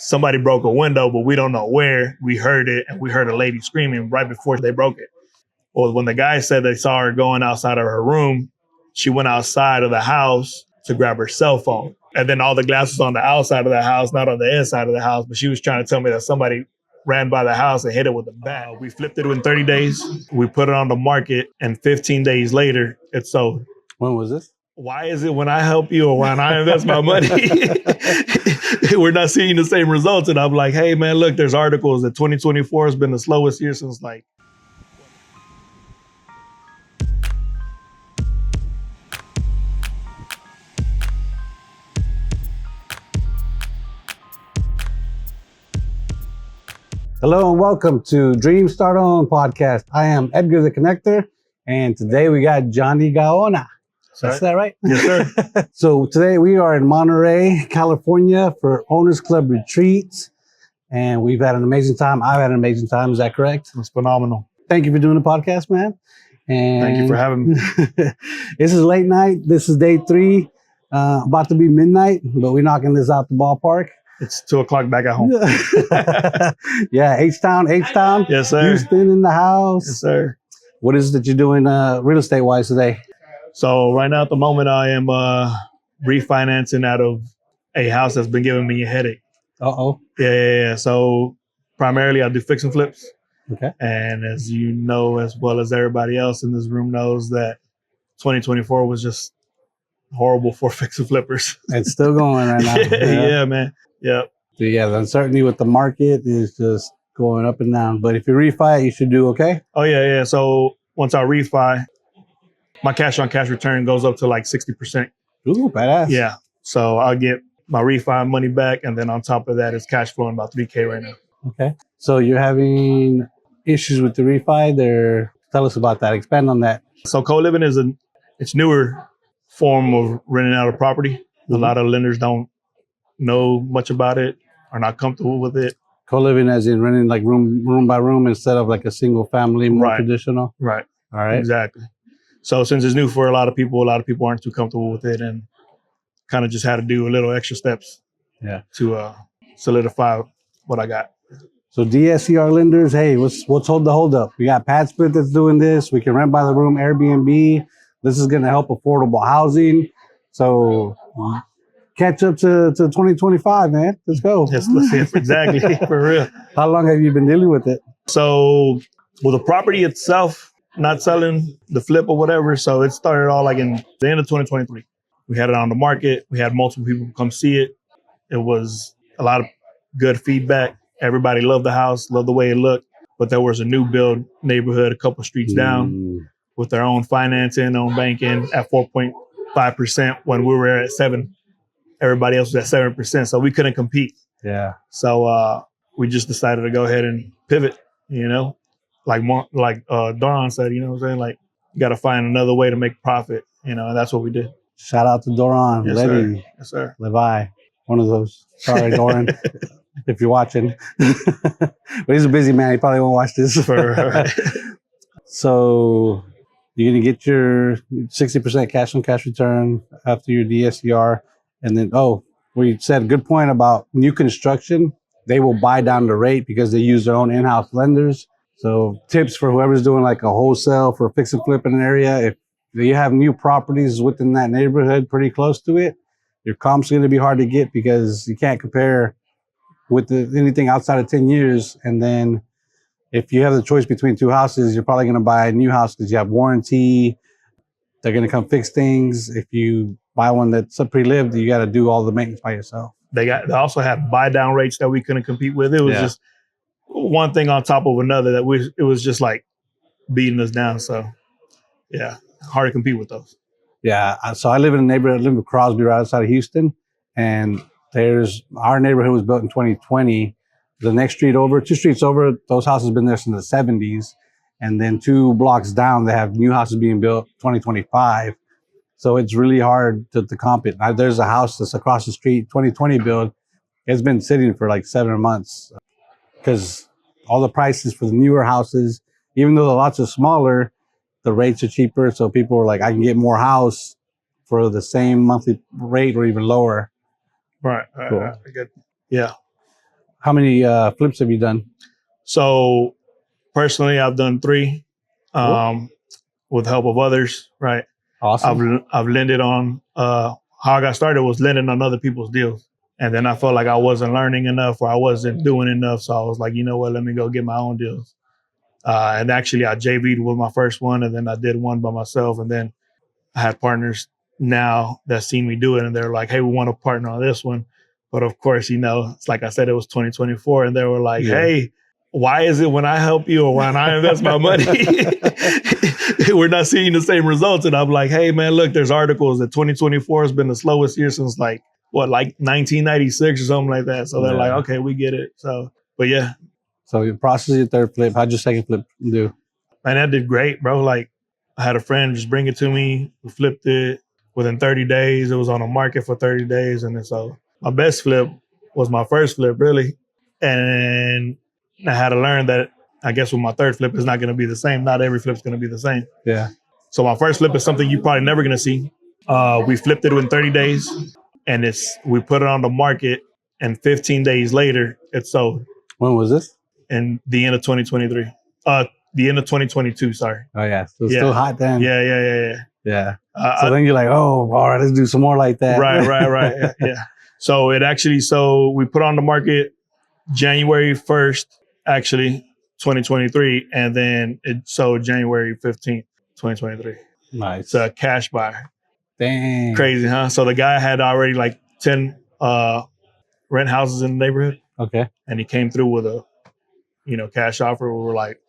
somebody broke a window, but we don't know where. We heard it, and we heard a lady screaming right before they broke it. Well, when the guy said they saw her going outside of her room, she went outside of the house to grab her cell phone. And then all the glass was on the outside of the house, not on the inside of the house. But she was trying to tell me that somebody ran by the house and hit it with a bat. We flipped it in 30 days. We put it on the market, and 15 days later, it sold. When was this? Why is it when I help you or when I invest my money, we're not seeing the same results? And I'm like, hey, man, look, there's articles that 2024 has been the slowest year since like. Hello and welcome to Dream Start On podcast. I am Edgar the Connector, and today we got Johnny Gaona. Is that right? Yes, sir. So today we are in Monterey, California for Owners Club retreats, and we've had an amazing time. I've had an amazing time. Is that correct? It's phenomenal. Thank you for doing the podcast, man. And thank you for having me. This is late night. This is day 3, about to be midnight, but we're knocking this out the ballpark. It's 2:00 back at home. Yeah, H-Town. Yes, sir. Houston in the house. Yes, sir. What is it that you're doing real estate-wise today? So right now at the moment, I am refinancing out of a house that's been giving me a headache. Uh-oh. Yeah. So primarily I do fix and flips. Okay. And as you know, as well as everybody else in this room knows, that 2024 was just horrible for fix and flippers. It's still going right now. Yeah, man. Yeah. So yeah, the uncertainty with the market is just going up and down. But if you refi, you should do okay. Oh, yeah. So once I refi, my cash on cash return goes up to like 60%. Ooh, badass. Yeah. So I'll get my refi money back. And then on top of that, it's cash flowing about $3K right now. Okay. So you're having issues with the refi there. Tell us about that. Expand on that. So co-living is it's newer form of renting out a property. Mm-hmm. A lot of lenders don't know much about it, are not comfortable with it. Co-living as in renting like room by room instead of like a single family, more traditional? Right. All right. Exactly. So since it's new for a lot of people aren't too comfortable with it, and kind of just had to do a little extra steps to solidify what I got. So DSCR lenders, hey, what's hold the hold up? We got PadSplit that's doing this. We can rent by the room, Airbnb. This is going to help affordable housing. So catch up to 2025, man. Let's go. Yes, exactly. For real. How long have you been dealing with it? So, well, the property itself, not selling, the flip or whatever. So it started all like in the end of 2023. We had it on the market. We had multiple people come see it. It was a lot of good feedback. Everybody loved the house, loved the way it looked. But there was a new build neighborhood a couple streets down with their own financing, own banking at 4.5% when we were at 7%. Everybody else was at 7%, so we couldn't compete. Yeah. So we just decided to go ahead and pivot, like Doron said, you know what I'm saying? Like, you got to find another way to make profit, and that's what we did. Shout out to Doron. Yes, sir. Yes, sir. Levi, one of those. Sorry, Doran, if you're watching. But he's a busy man. He probably won't watch this. Right. So you're going to get your 60% cash on cash return after your DSCR. And then, we said a good point about new construction. They will buy down the rate because they use their own in-house lenders. So tips for whoever's doing like a wholesale for fix and flip in an area. If you have new properties within that neighborhood pretty close to it, your comp's going to be hard to get because you can't compare with anything outside of 10 years. And then if you have the choice between 2 houses, you're probably going to buy a new house because you have warranty. They're going to come fix things. If you buy one that's pre-lived, you got to do all the maintenance by yourself. They also had buy down rates that we couldn't compete with. It was just one thing on top of another that it was just like beating us down. So yeah, hard to compete with those. Yeah. So I live in a neighborhood, I live in Crosby right outside of Houston. And our neighborhood was built in 2020. The next street over, 2 streets over, those houses have been there since the 70s. And then 2 blocks down, they have new houses being built 2025. So it's really hard to comp it. There's a house that's across the street, 2020 build. It's been sitting for like 7 months because all the prices for the newer houses, even though the lots are smaller, the rates are cheaper. So people are like, I can get more house for the same monthly rate or even lower. Right. Cool. Yeah. How many flips have you done? So personally, I've done 3 with the help of others, right? Awesome. I've lended on, how I got started was lending on other people's deals. And then I felt like I wasn't learning enough or I wasn't doing enough. So I was like, you know what, let me go get my own deals. And actually I JV'd with my first one, and then I did one by myself. And then I have partners now that seen me do it, and they're like, hey, we want to partner on this one. But of course, it's like I said, it was 2024, and they were like, hey, why is it when I help you or when I invest my money, we're not seeing the same results? And I'm like, hey, man, look, there's articles that 2024 has been the slowest year since like 1996 or something like that. So they're like, okay, we get it. So, but yeah. So you process your third flip. How'd your second flip do? Man, that did great, bro. Like, I had a friend just bring it to me. We flipped it within 30 days. It was on the market for 30 days. And then so my best flip was my first flip, really. And I had to learn that, I guess, with my third flip, it's not going to be the same. Not every flip's going to be the same. Yeah. So my first flip is something you're probably never going to see. We flipped it within 30 days, and we put it on the market, and 15 days later, it sold. When was this? In the end of 2023. The end of 2022, sorry. Oh, yeah. So it's still hot then. Yeah. So then you're like, oh, all right, let's do some more like that. Right. Yeah. So we put on the market January 1st, actually, 2023, and then it sold January 15th, 2023. Nice. It's a cash buy. Dang. Crazy, huh? So the guy had already like 10 rent houses in the neighborhood. Okay. And he came through with a, cash offer. We were like,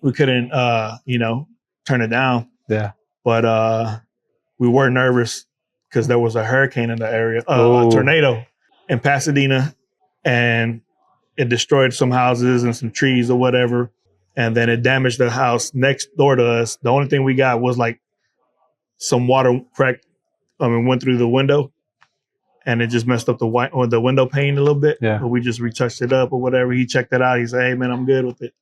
we couldn't turn it down. Yeah. But we were nervous because there was a hurricane in the area, a tornado in Pasadena, and it destroyed some houses and some trees or whatever. And then it damaged the house next door to us. The only thing we got was like some water went through the window, and it just messed up the window pane a little bit. Yeah. But we just retouched it up or whatever. He checked it out. He said, hey, man, I'm good with it.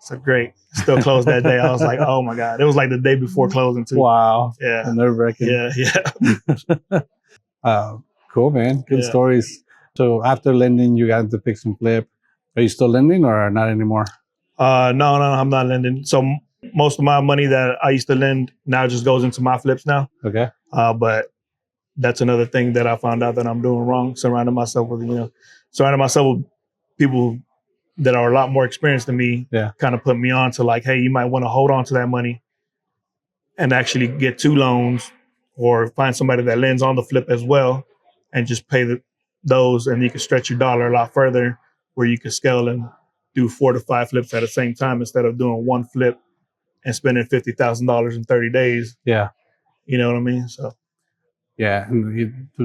So great. Still closed that day. I was like, oh my God. It was like the day before closing too. Wow. Yeah. Nerve-wracking. Yeah. Cool, man. Good stories. So after lending, you got into fix and flip. Are you still lending or not anymore? No, I'm not lending. So most of my money that I used to lend now just goes into my flips now. Okay. But that's another thing that I found out that I'm doing wrong. Surrounding myself with people that are a lot more experienced than me. Yeah. Kind of put me on to like, hey, you might want to hold on to that money and actually get 2 loans, or find somebody that lends on the flip as well and just pay those, and you can stretch your dollar a lot further, where you can scale and do 4 to 5 flips at the same time instead of doing one flip and spending $50,000 in 30 days. Yeah. You know what I mean? So. Yeah.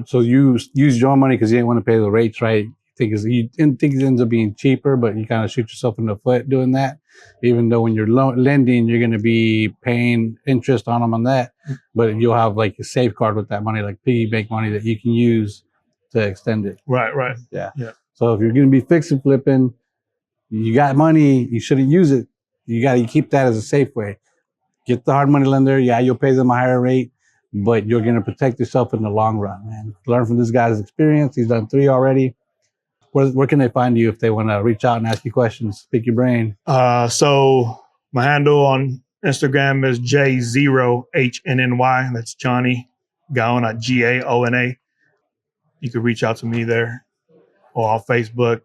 So you use your money because you didn't want to pay the rates, right? You didn't think it ends up being cheaper, but you kind of shoot yourself in the foot doing that. Even though when you're lending, you're going to be paying interest on them on that, but you'll have like a safeguard with that money, like piggy bank money that you can use to extend it. Right. Yeah. So if you're going to be fixing flipping, you got money, you shouldn't use it. You keep that as a safe way. Get the hard money lender. Yeah, you'll pay them a higher rate, but you're going to protect yourself in the long run, man. Learn from this guy's experience. He's done 3 already. Where can they find you if they want to reach out and ask you questions, pick your brain? So my handle on Instagram is J0HNNY. That's Johnny Gaona, Gaona. You can reach out to me there, or on Facebook,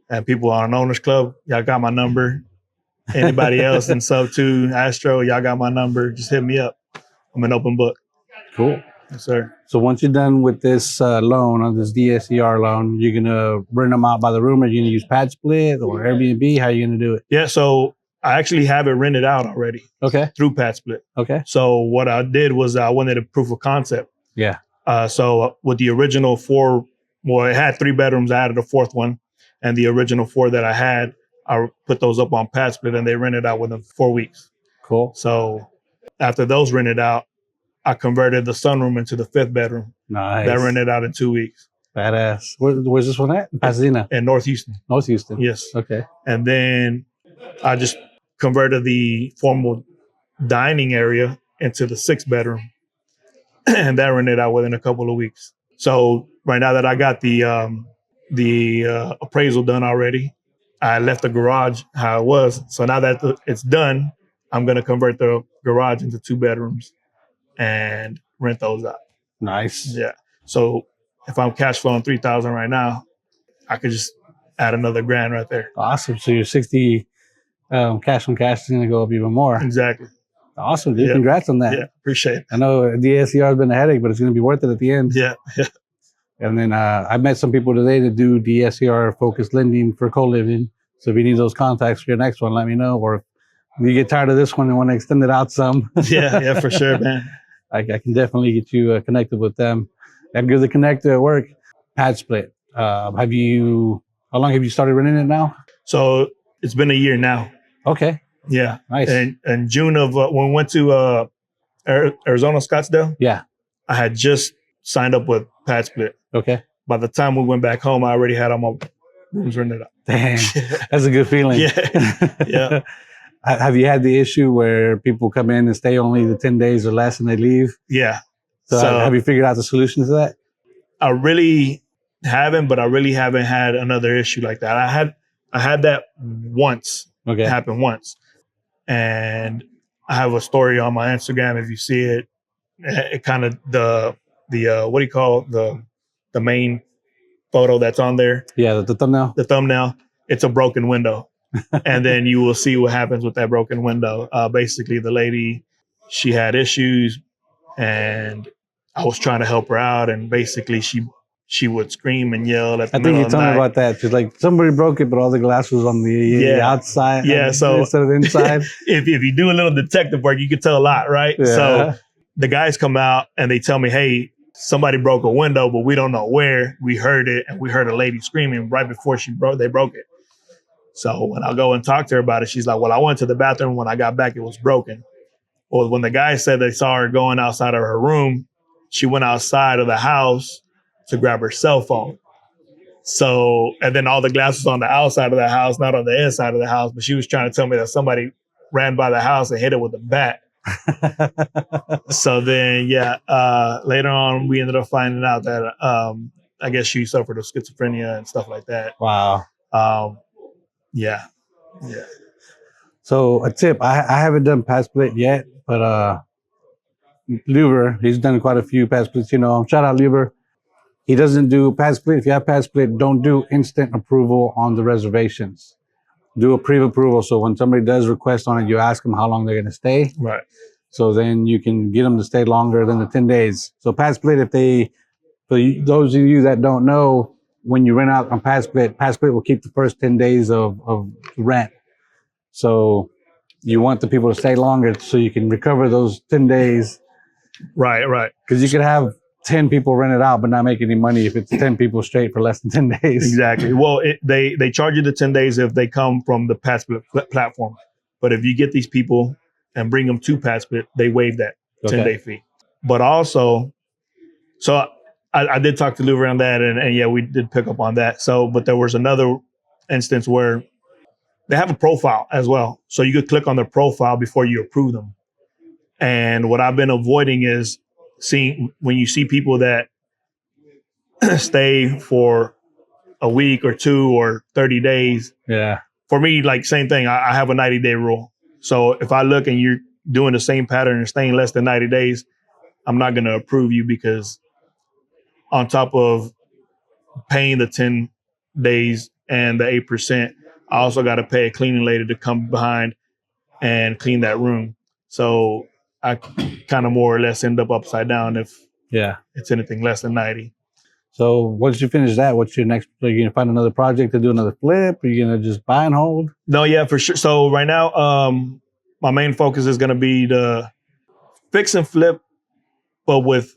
and people on Owners Club. Y'all got my number. Anybody else in Subto, Astro, y'all got my number. Just hit me up. I'm an open book. Cool. Yes, sir. So once you're done with this loan, on this DSCR loan, you're going to rent them out by the room? Are you going to use PadSplit or Airbnb? How are you going to do it? Yeah, so I actually have it rented out already. Okay. Through PadSplit. Okay. So what I did was I wanted a proof of concept. Yeah. So with the original 4, it had 3 bedrooms. I added a 4th one. And the original 4 that I had, I put those up on PadSplit, and they rented out within 4 weeks. Cool. So after those rented out, I converted the sunroom into the 5th bedroom. Nice. That rented out in 2 weeks. Badass. Where's this one at? Pasadena. In North Houston. North Houston. Yes. Okay. And then I just converted the formal dining area into the 6th bedroom. And that rented out within a couple of weeks. So right now that I got the the appraisal done already. I left the garage how it was. So now that it's done, I'm going to convert the garage into 2 bedrooms and rent those out. Nice. Yeah. So if I'm cash flowing 3,000 right now, I could just add another grand right there. Awesome. So your 60 cash on cash is going to go up even more. Exactly. Awesome, dude. Yeah. Congrats on that. Yeah. Appreciate it. I know DSCR has been a headache, but it's going to be worth it at the end. Yeah. Yeah. And then I met some people today that do DSCR focused lending for co-living. So if you need those contacts for your next one, let me know. Or if you get tired of this one and want to extend it out some. Yeah, for sure, man. I can definitely get you connected with them. Edgar the connector at work. PadSplit. How long have you started running it now? So it's been a year now. Okay. Yeah. Nice. And June of when we went to Arizona, Scottsdale. Yeah. I had just signed up with PadSplit. Okay. By the time we went back home, I already had all my rooms rented out. Dang, that's a good feeling. Yeah. Yeah. Have you had the issue where people come in and stay only the 10 days or less and they leave? Yeah. So have you figured out the solution to that? I really haven't, but I really haven't had another issue like that. I had that once. Okay. It happened once. And I have a story on my Instagram. If you see it, it kind of the what do you call the main photo that's on there? Yeah, the thumbnail. The thumbnail. It's a broken window. And then you will see what happens with that broken window. Basically, the lady, she had issues, and I was trying to help her out, and basically she would scream and yell at the middle of the night. I think you told me about that. She's like, somebody broke it, but all the glass was on the outside. Yeah, so instead of the inside. if you do a little detective work, you can tell a lot, right? Yeah. So the guys come out and they tell me, hey, somebody broke a window, but we don't know where. We heard it, and we heard a lady screaming right before they broke it. So when I go and talk to her about it, she's like, well, I went to the bathroom. When I got back, it was broken. Well, when the guys said they saw her going outside of her room, she went outside of the house to grab her cell phone. So, and then all the glass was on the outside of the house, not on the inside of the house. But she was trying to tell me that somebody ran by the house and hit it with a bat. So then, later on, we ended up finding out that I guess she suffered of schizophrenia and stuff like that. Wow. Yeah. So a tip, I haven't done PadSplit yet, but Luber, he's done quite a few PadSplits, shout out Luber. He doesn't do PadSplit. If you have PadSplit, don't do instant approval on the reservations. Do a pre-approval. So when somebody does request on it, you ask them how long they're going to stay. Right. So then you can get them to stay longer than the 10 days. So PadSplit, those of you that don't know, when you rent out on PadSplit will keep the first 10 days of rent. So you want the people to stay longer so you can recover those 10 days. Right. Because you could have 10 people rent it out but not make any money if it's 10 people straight for less than 10 days. Exactly. Well, they charge you the 10 days if they come from the PadSplit platform. But if you get these people and bring them to PadSplit, they waive that 10-day fee. But also, so I did talk to Lou around that, and yeah, we did pick up on that. So, but there was another instance where they have a profile as well. So you could click on their profile before you approve them. And what I've been avoiding is seeing when you see people that stay for a week or 2 or 30 days. Yeah. For me, like same thing. I have a 90-day rule. So if I look and you're doing the same pattern and staying less than 90 days, I'm not going to approve you, because on top of paying the 10 days and the 8%, I also got to pay a cleaning lady to come behind and clean that room. So I kind of more or less end up upside down if it's anything less than 90. So once you finish that, what's your next? Are you going to find another project to do another flip? Are you going to just buy and hold? No, yeah, for sure. So right now, my main focus is going to be to fix and flip, but with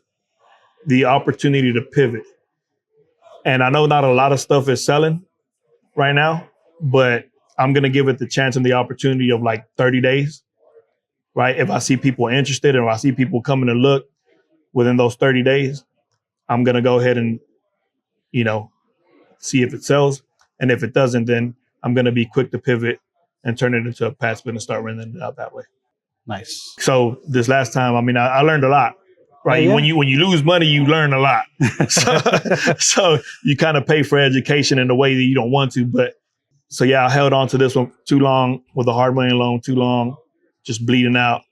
the opportunity to pivot. And I know not a lot of stuff is selling right now, but I'm going to give it the chance and the opportunity of like 30 days, right? If I see people interested and if I see people coming to look within those 30 days, I'm going to go ahead and, see if it sells. And if it doesn't, then I'm going to be quick to pivot and turn it into a PadSplit and start renting it out that way. Nice. So this last time, I learned a lot. right? Yeah. When you lose money, you learn a lot. So you kind of pay for education in the way that you don't want to. But so yeah, I held on to this one too long with a hard money loan, too long, just bleeding out.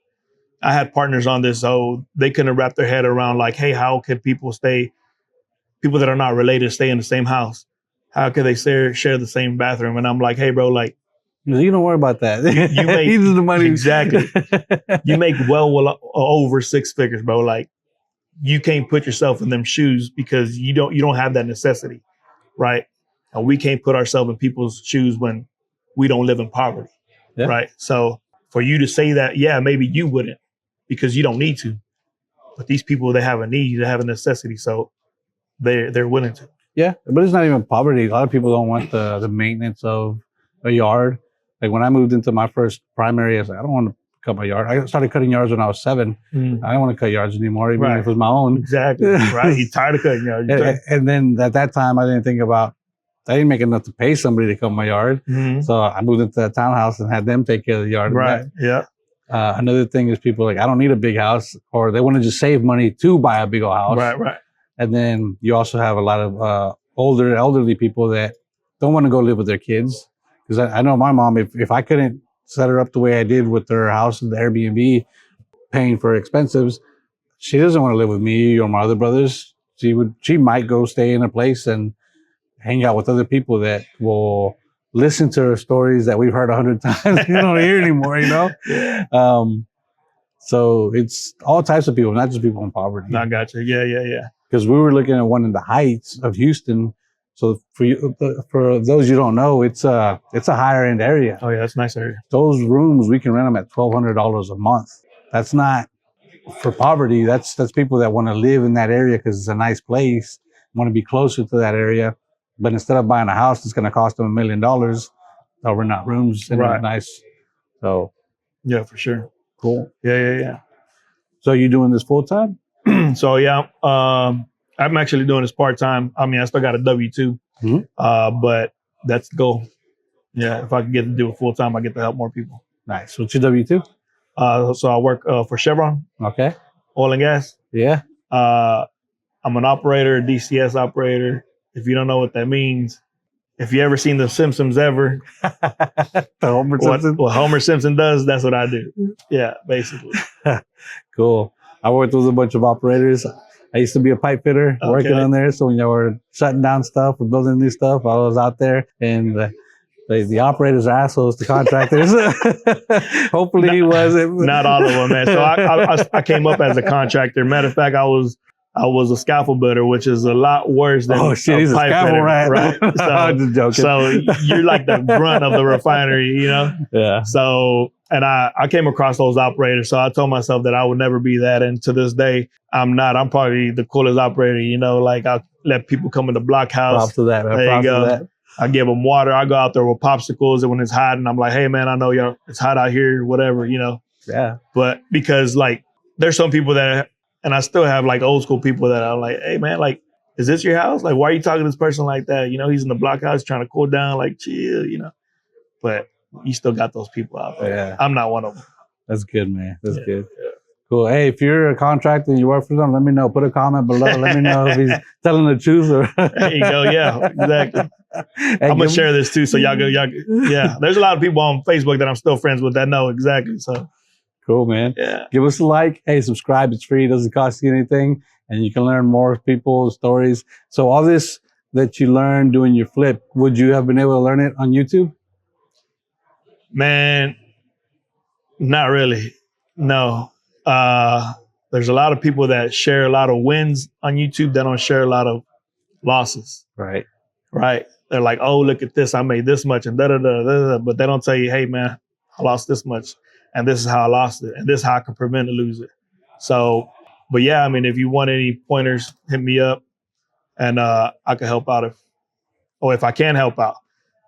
I had partners on this, so they couldn't wrap their head around like, hey, how can people that are not related stay in the same house? How could they share the same bathroom? And I'm like, hey, bro, like, You don't worry about that. you make He's the money. Exactly. You make well over six figures, bro. Like, you can't put yourself in them shoes because you don't have that necessity, right? And we can't put ourselves in people's shoes when we don't live in poverty, right? So for you to say that, yeah, maybe you wouldn't because you don't need to, but these people, they have a need, they have a necessity, so they're willing to. Yeah, but it's not even poverty. A lot of people don't want the maintenance of a yard. Like when I moved into my first primary, I was like, I don't want to cut my yard. I started cutting yards when I was 7. I don't want to cut yards anymore, even if it was my own. Exactly, right? You're tired of cutting yards. And then at that time, I didn't make enough to pay somebody to cut my yard. So I moved into a townhouse and had them take care of the yard. Right, yeah. Another thing is people are like, I don't need a big house, or they want to just save money to buy a big old house. Right. And then you also have a lot of elderly people that don't want to go live with their kids. Because I know my mom, if I couldn't set her up the way I did with her house and the Airbnb, paying for expenses, she doesn't want to live with me or my other brothers. She might go stay in a place and hang out with other people that will listen to her stories that we've heard 100 times. You don't hear anymore, you know? So it's all types of people, not just people in poverty. I got you. Yeah. Because we were looking at one in the Heights of Houston. So for those you don't know, it's a higher end area. Oh yeah, that's a nice area. Those rooms, we can rent them at $1,200 a month. That's not for poverty. That's people that want to live in that area because it's a nice place, want to be closer to that area. But instead of buying a house that's going to cost them $1 million, they'll rent out rooms and it's nice. So yeah, for sure. Cool. Yeah. So you doing this full time? So yeah, I'm actually doing this part time. I mean, I still got a W-2, but that's the goal. Yeah, if I can get to do it full time, I get to help more people. Nice. What's your W-2? So I work for Chevron. Okay. Oil and gas. Yeah. I'm an operator, DCS operator. If you don't know what that means, if you ever seen The Simpsons ever, what Homer Simpson does, that's what I do. Yeah, basically. Cool. I worked with a bunch of operators. I used to be a pipe fitter working on there. So when they were shutting down stuff or building new stuff, I was out there. And the operators are assholes to contractors. Hopefully he wasn't. Not all of them, man. So I came up as a contractor. Matter of fact, I was a scaffold builder, which is a lot worse than he's a pipe scaffold fitter, right? So, I'm just joking. So you're like the grunt of the refinery, you know? Yeah. So, and I came across those operators. So I told myself that I would never be that. And to this day, I'm not. I'm probably the coolest operator, you know? Like I let people come in the block house. Props to that, man. There Props you go. to that. I give them water. I go out there with popsicles, and when it's hot, and I'm like, hey, man, I know it's hot out here, whatever, you know? Yeah. But because like, there's some people that, and I still have like old school people that are like, hey man, like, is this your house? Like, why are you talking to this person like that? You know, he's in the blockhouse trying to cool down, like chill, you know. But you still got those people out there. Yeah. I'm not one of them. That's good, man. That's good. Yeah. Cool. Hey, if you're a contractor and you work for them, let me know. Put a comment below. Let me know if he's telling the truth. Or there you go. Yeah, exactly. Hey, I'm gonna share this too, so y'all go. Yeah, there's a lot of people on Facebook that I'm still friends with that know exactly. So cool, man. Yeah. Give us a like. Hey, subscribe. It's free. It doesn't cost you anything, and you can learn more people's stories. So all this that you learned doing your flip, would you have been able to learn it on YouTube? Man, not really. No. There's a lot of people that share a lot of wins on YouTube that don't share a lot of losses. Right. They're like, oh, look at this. I made this much and da-da-da-da-da. But they don't tell you, hey, man, I lost this much. And this is how I lost it. And this is how I can prevent to lose it. So, but yeah, I mean, if you want any pointers, hit me up. And I can help out if I can help out.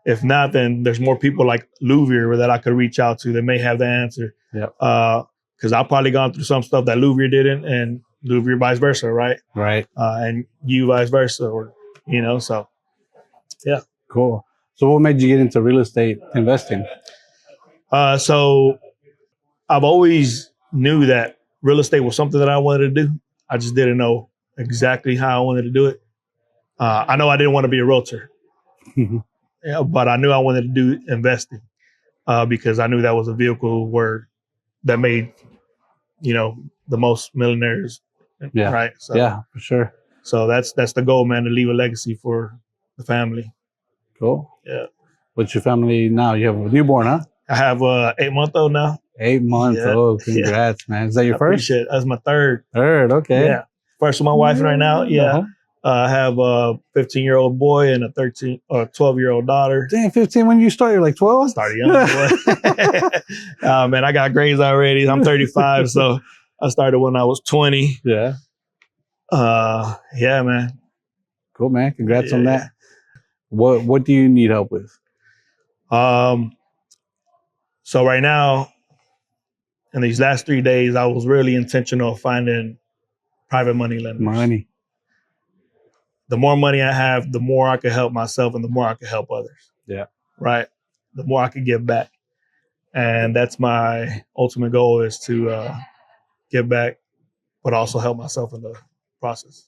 If not, then there's more people like Louvier that I could reach out to that may have the answer. Yep. Because I've probably gone through some stuff that Louvier didn't, and Louvier vice versa, right? Right. And you vice versa, or, you know, so, yeah. Cool. So what made you get into real estate investing? So I've always knew that real estate was something that I wanted to do. I just didn't know exactly how I wanted to do it. I know I didn't want to be a realtor, yeah, but I knew I wanted to do investing because I knew that was a vehicle that made, the most millionaires, Yeah. right? So, Yeah, for sure. So that's the goal, man, to leave a legacy for the family. Cool. Yeah. What's your family now? You have a newborn, huh? I have a 8-month-old now. 8 months. Yeah. Oh, congrats, man. Is that your I first? appreciate it. That's my third. Third, okay. Yeah. First with my wife right now. Yeah. Uh-huh. I have a 15-year-old boy and a 12-year-old daughter. Damn, 15 when you started, you're like 12? Started young, boy. Man, I got grades already. I'm 35, so I started when I was 20. Yeah. Yeah, man. Cool, man. Congrats on that. What do you need help with? So right now, in these last 3 days, I was really intentional of finding private money lenders. Money. The more money I have, the more I can help myself and the more I can help others. Yeah. Right? The more I can give back. And that's my ultimate goal, is to give back, but also help myself in the process.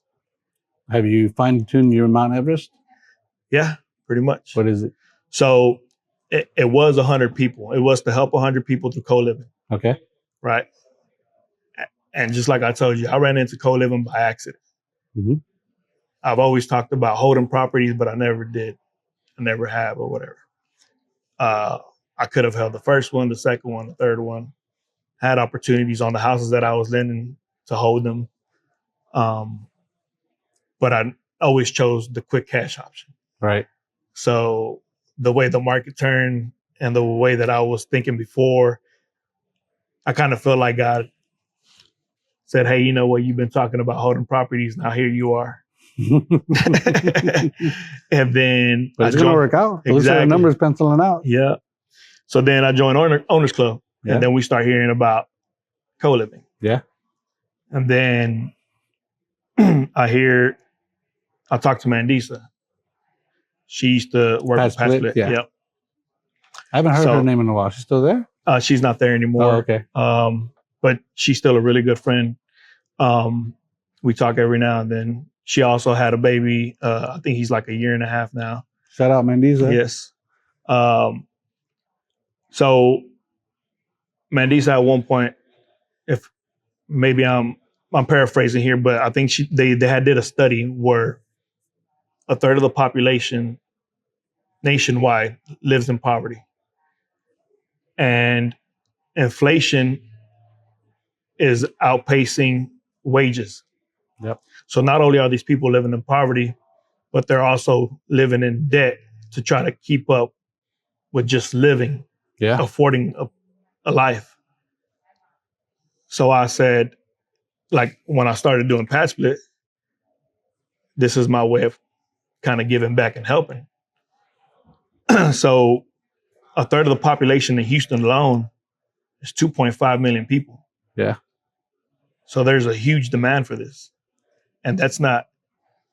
Have you fine-tuned your Mount Everest? Yeah, pretty much. What is it? So it was 100 people. It was to help 100 people through co-living. Okay. Right? And just like I told you, I ran into co-living by accident. Mm-hmm. I've always talked about holding properties, but I never did. I never have, or whatever. I could have held the first one, the second one, the third one. Had opportunities on the houses that I was lending to hold them. But I always chose the quick cash option. Right. So the way the market turned and the way that I was thinking before, I kind of felt like God said, hey, you know what? You've been talking about holding properties. Now here you are. And then but it's going to work out. Exactly. Looks like the numbers penciling out. Yeah. So then I joined Owners Club. Yeah. And then we start hearing about co-living. Yeah. And then I talked to Mandisa. She used to work with PadSplit. Yeah. Yep. I haven't heard her name in a while. She's still there? She's not there anymore. Oh, okay. But she's still a really good friend. We talk every now and then. She also had a baby. I think he's like 1.5 years now. Shout out Mandisa. Yes. So Mandisa at one point, if maybe I'm paraphrasing here, but I think they did a study where 1/3 of the population nationwide lives in poverty. And inflation is outpacing wages. Yep. So not only are these people living in poverty, but they're also living in debt to try to keep up with just living, affording a life. So I said, like, when I started doing PadSplit, this is my way of kind of giving back and helping. So 1/3 of the population in Houston alone is 2.5 million people. Yeah. So there's a huge demand for this. And that's not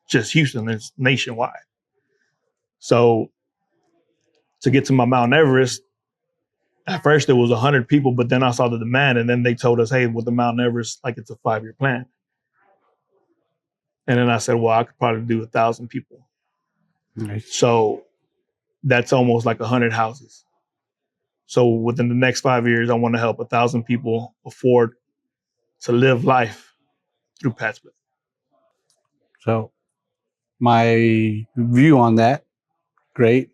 just Houston, it's nationwide. So to get to my Mount Everest, at first it was 100 people, but then I saw the demand, and then they told us, hey, with the Mount Everest, like, it's a 5-year plan. And then I said, well, I could probably do 1,000 people. Nice. So that's almost like 100 houses. So within the next 5 years, I want to help 1,000 people afford to live life through PadSplit. So my view on that, great.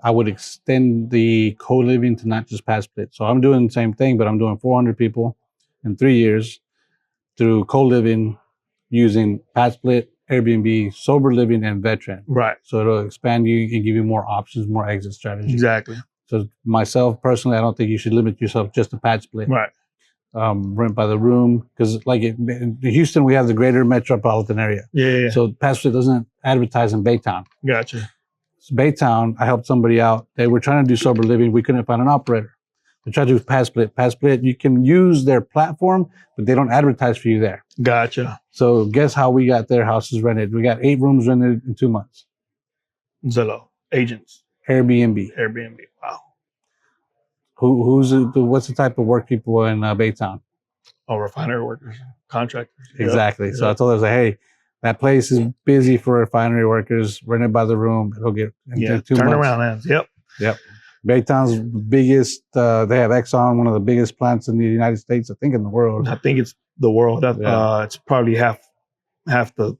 I would extend the co-living to not just PadSplit. So I'm doing the same thing, but I'm doing 400 people in 3 years through co-living using PadSplit, Airbnb, sober living, and veteran. Right. So it'll expand you and give you more options, more exit strategies. Exactly. So myself personally, I don't think you should limit yourself just to PadSplit. Right. Rent by the room, because like in Houston, we have the greater metropolitan area. Yeah. So PadSplit doesn't advertise in Baytown. Gotcha. So Baytown, I helped somebody out. They were trying to do sober living. We couldn't find an operator. They tried to do PadSplit. PadSplit, you can use their platform, but they don't advertise for you there. Gotcha. So guess how we got their houses rented? We got 8 rooms rented in 2 months. Zillow, agents. Airbnb. Wow. What's the type of work people in Baytown? refinery workers, contractors. Exactly. Yep. So I told her, I was like, hey, that place is busy for refinery workers. Rent it by the room. It'll get in 2 turn months. around hands. Yep. Baytown's biggest. They have Exxon, one of the biggest plants in the United States, I think, in the world. I think it's the world. It's probably half the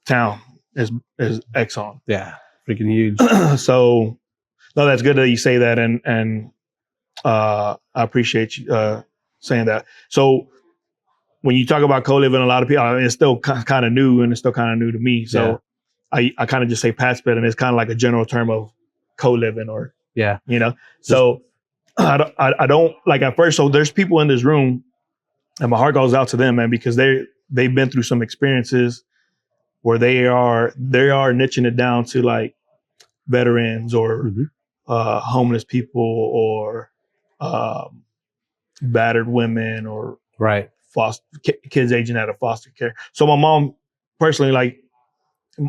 town is Exxon. Yeah, freaking huge. So, no, that's good that you say that, and I appreciate you saying that. So, when you talk about co-living, a lot of people, I mean, it's still kind of new, and it's still kind of new to me. So, I kind of just say PadSplit, and it's kind of like a general term of co-living, or So, I don't like at first. So, there's people in this room, and my heart goes out to them, man, because they've been through some experiences where they are niching it down to like veterans or homeless people or battered women or kids aging out of foster care. So my mom personally, like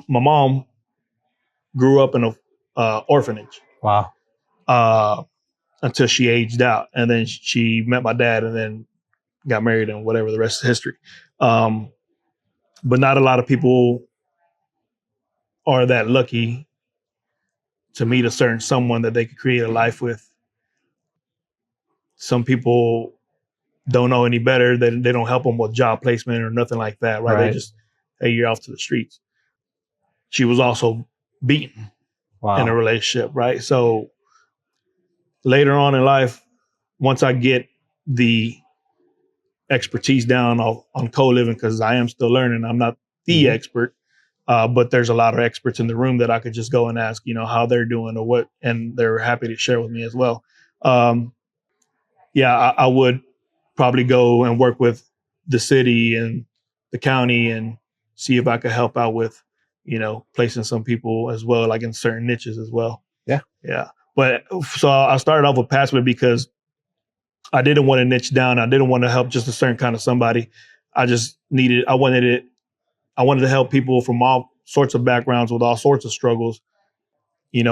my mom grew up in a orphanage. Wow. Until she aged out, and then she met my dad, and then got married, and whatever, the rest is history. But not a lot of people are that lucky to meet a certain someone that they could create a life with. Some people don't know any better. They don't help them with job placement or nothing like that, right? They just, hey, you're off to the streets. She was also beaten in a relationship, right? So later on in life, once I get the expertise down on co-living, because I am still learning, I'm not the expert, but there's a lot of experts in the room that I could just go and ask, how they're doing or what, and they're happy to share with me as well. I would probably go and work with the city and the county and see if I could help out with, placing some people as well, like in certain niches as well. Yeah. But so I started off with PadSplit because I didn't want to niche down. I didn't want to help just a certain kind of somebody. I wanted to help people from all sorts of backgrounds with all sorts of struggles,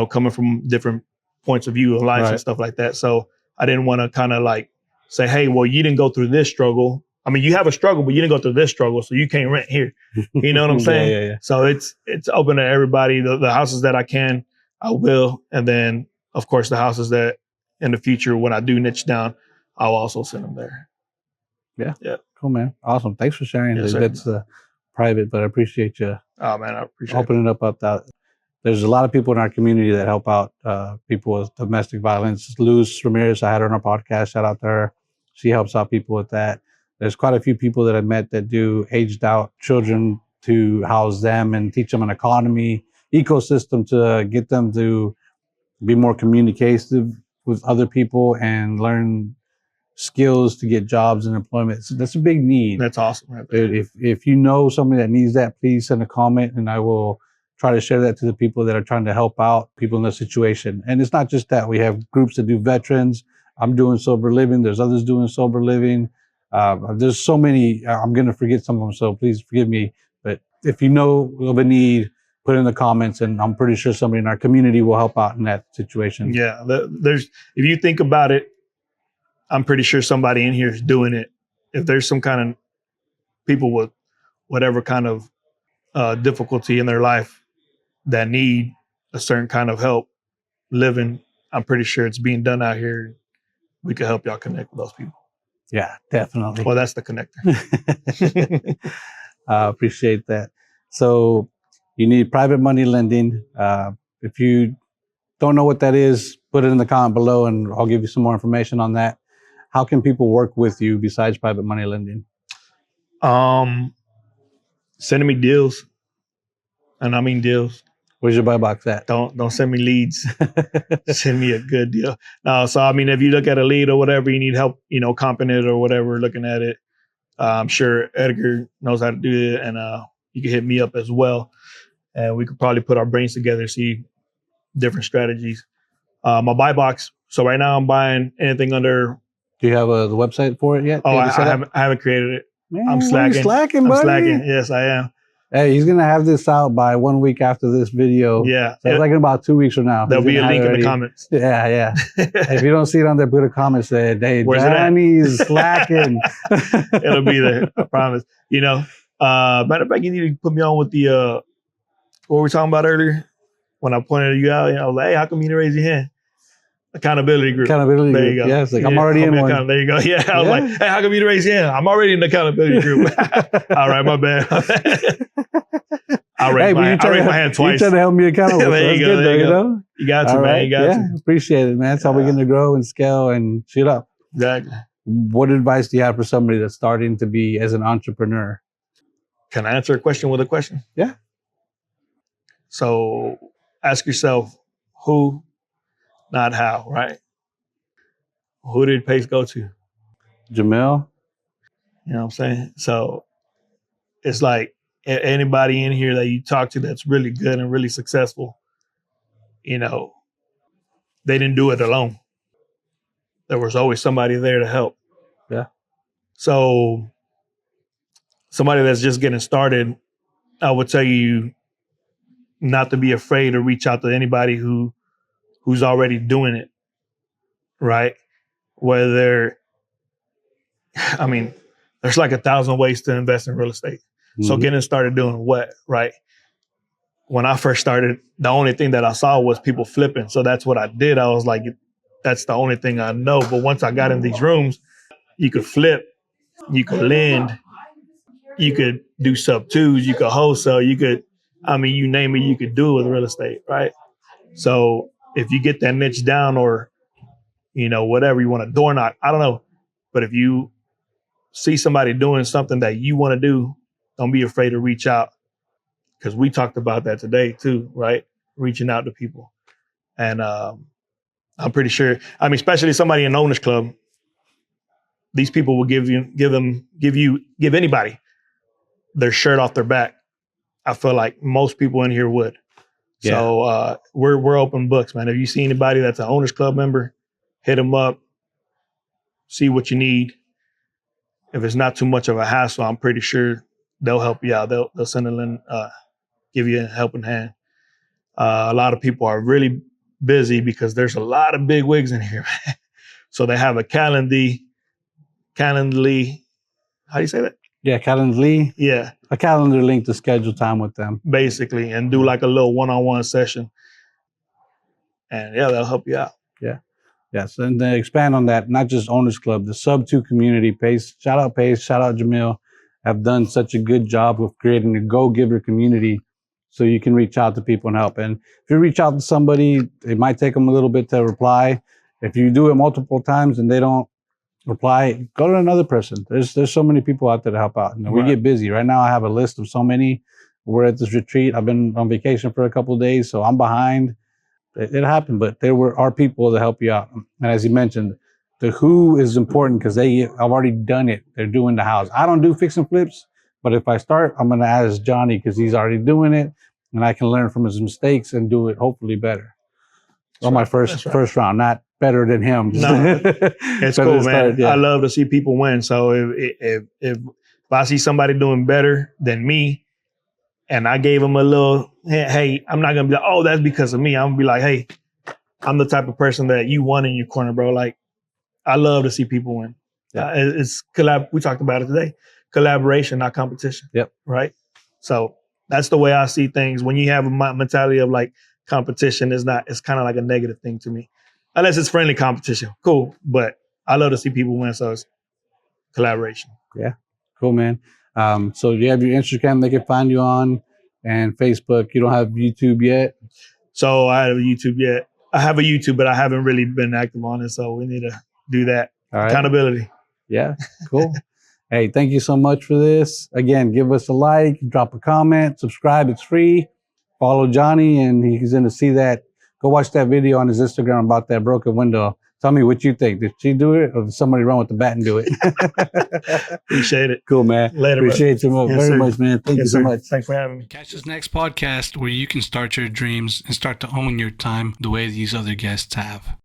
coming from different points of view of life and stuff like that. So I didn't want to kind of like say, hey, well, you didn't go through this struggle. I mean, you have a struggle, but you didn't go through this struggle, so you can't rent here. You know what I'm saying? Yeah. So it's open to everybody. The houses that I can, I will. And then, of course, the houses that in the future, when I do niche down, I'll also send them there. Yeah. Cool, man. Awesome. Thanks for sharing. Yes, That's private, but I appreciate you. Oh, man, I appreciate opening up that. There's a lot of people in our community that help out people with domestic violence. Luz Ramirez, I had her on our podcast. Shout out to her. She helps out people with that. There's quite a few people that I've met that do aged out children to house them and teach them an ecosystem to get them to be more communicative with other people and learn skills to get jobs and employment. So that's a big need. That's awesome. Right there. If you know somebody that needs that, please send a comment and I will try to share that to the people that are trying to help out people in the situation. And it's not just that. We have groups that do veterans. I'm doing sober living. There's others doing sober living. There's so many. I'm going to forget some of them, so please forgive me. But if you know of a need, put it in the comments, and I'm pretty sure somebody in our community will help out in that situation. Yeah, if you think about it, I'm pretty sure somebody in here is doing it. If there's some kind of people with whatever kind of difficulty in their life that need a certain kind of help living, I'm pretty sure it's being done out here. We could help y'all connect with those people. Yeah, definitely. Well, that's the connector. I appreciate that. So you need private money lending. If you don't know what that is, put it in the comment below and I'll give you some more information on that. How can people work with you besides private money lending? Sending me deals. And I mean deals. Where's your buy box at? Don't send me leads. Send me a good deal. So I mean, if you look at a lead or whatever, you need help, comping it or whatever, looking at it. I'm sure Edgar knows how to do it, and you can hit me up as well, and we could probably put our brains together, see different strategies. My buy box. So right now I'm buying anything under. Do you have the website for it yet? Oh, I haven't created it. Man, I'm slacking. Slacking, buddy. I'm slacking. Yes, I am. Hey, he's gonna have this out by 1 week after this video. Yeah. So it's like in about 2 weeks from now. There'll be a link in the comments. Yeah, yeah. If you don't see it on there, put a comment saying, hey, Where's it at? Johnny's slacking. It'll be there. I promise. You know, matter of fact, you need to put me on with the, what were we talking about earlier? When I pointed you out, I was like, hey, how come you didn't raise your hand? Accountability group. Accountability There group. you go. Yeah, it's like, I'm already in one. There you go. Yeah. I was like, hey, how come you didn't raise your hand? I'm already in the accountability group. All right, my bad. I raised my hand twice. You trying to help me accountable. There you go. There you go. You got to, man. You got to. Appreciate it, man. That's how we're going to grow and scale and shoot up. Exactly. What advice do you have for somebody that's starting to be as an entrepreneur? Can I answer a question with a question? Yeah. So ask yourself, who, not how, right? Who did Pace go to? Jamil. You know what I'm saying? So it's like anybody in here that you talk to that's really good and really successful, you know, they didn't do it alone. There was always somebody there to help. Yeah. So somebody that's just getting started, I would tell you not to be afraid to reach out to anybody who's already doing it, right? Whether, I mean, there's like 1,000 ways to invest in real estate. Mm-hmm. So getting started doing what, right? When I first started, the only thing that I saw was people flipping. So that's what I did. I was like, that's the only thing I know. But once I got in these rooms, you could flip, you could lend, you could do sub-twos, you could wholesale, you could, I mean, you name it, you could do it with real estate, right? So if you get that niche down or, you know, whatever you want to door knock, I don't know. But if you see somebody doing something that you want to do, don't be afraid to reach out. Because we talked about that today too, right? Reaching out to people. And I'm pretty sure, I mean, especially somebody in the Owners Club, these people will give anybody their shirt off their back. I feel like most people in here would. Yeah. So we're open books, man. If you see anybody that's an Owners Club member, hit them up, see what you need. If it's not too much of a hassle, I'm pretty sure they'll help you out. They'll send a in, give you a helping hand. A lot of people are really busy because there's a lot of big wigs in here. So they have a Calendly. How do you say that? Yeah, Calendly. Yeah. A calendar link to schedule time with them. Basically, and do like a little one-on-one session. And yeah, they'll help you out. Yeah. Yes. And to expand on that, not just Owners Club, the Subto community, Pace, shout out Jamil, have done such a good job of creating a go-giver community so you can reach out to people and help. And if you reach out to somebody, it might take them a little bit to reply. If you do it multiple times and they don't reply, go to another person. There's so many people out there to help out. And we get busy. Right now I have a list of so many. We're at this retreat. I've been on vacation for a couple of days, so I'm behind. It happened, but there are people to help you out. And as you mentioned, the who is important because I've already done it. They're doing the house. I don't do fix and flips, but if I start, I'm going to ask Johnny because he's already doing it and I can learn from his mistakes and do it hopefully better. On my first round, not better than him. No, it's cool, man. I love to see people win. So if I see somebody doing better than me, and I gave them a little, hey, I'm not gonna be like, oh, that's because of me. I'm gonna be like, hey, I'm the type of person that you want in your corner, bro. Like, I love to see people win. Yeah. It's collab. We talked about it today. Collaboration, not competition. Yep. Right. So that's the way I see things. When you have a mentality of like competition, it's kind of like a negative thing to me. Unless it's friendly competition. Cool. But I love to see people win. So it's collaboration. Yeah. Cool, man. So you have your Instagram they can find you on and Facebook. You don't have YouTube yet? So I have a YouTube yet. I have a YouTube, but I haven't really been active on it. So we need to do that. All right. Accountability. Yeah. Cool. Hey, thank you so much for this. Again, give us a like, drop a comment, subscribe. It's free. Follow Johnny and he's going to see that. Go watch that video on his Instagram about that broken window. Tell me what you think. Did she do it or did somebody run with the bat and do it? Appreciate it. Cool, man. Later, appreciate you very much, man. Thank you so much. Thanks for having me. Catch this next podcast where you can start your dreams and start to own your time the way these other guests have.